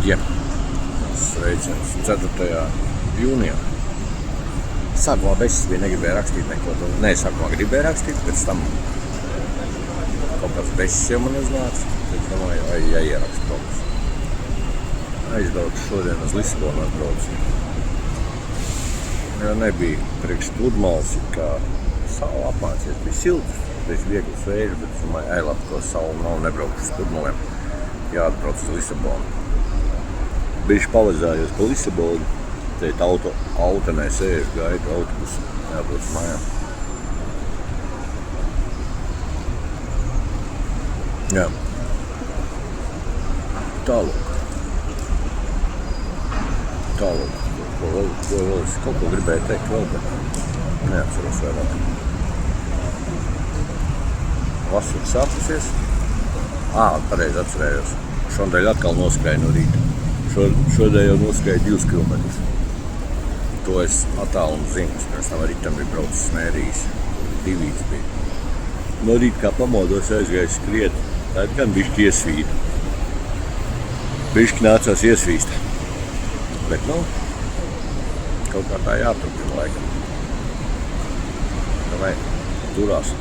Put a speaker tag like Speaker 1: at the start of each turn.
Speaker 1: kolēģiem. Sveiciens 4. jūnijā. Sākumā es negribēju rakstīt neko. Nē, sākumā gribēju rakstīt, pēc tam kaut kāds besis jau man uznāca. Tad domāju, jāierakstu kaut kas. Aizbraucu šodien uz Lisabonu atbraucu. Jo nebija priekš pludmales, kā saula apmācies. Bija silts, bija viegls vējš, bet es domāju, labi, ko saula nav, nebraukšu uz pludmalēm. Jāatbrauc uz Lisabonu. Bišķi pavazājos pa Lisabonu. Teit autenē sēžu, gaidu autobusu. Jābrauc mājām. Jā. Tālāk. Ko vēl es kaut ko gribēju teikt vēl, bet neatceros vairāk. Vasara sākusies. Pareizi atcerējos. Šodien atkal noskrēju no rīta. Šodien jau noskrēju 2 kilometrus. To es attālumu zinu. Pēc tam arī tam bija braucis smērījis. 2 bija. No rīta kā pamodos aizgāju skriet. Tad gan bišķi iesvīta. Bišķi nācās iesvīst. Bet, kaut kā tā jāturpina laikam. Vai, turās.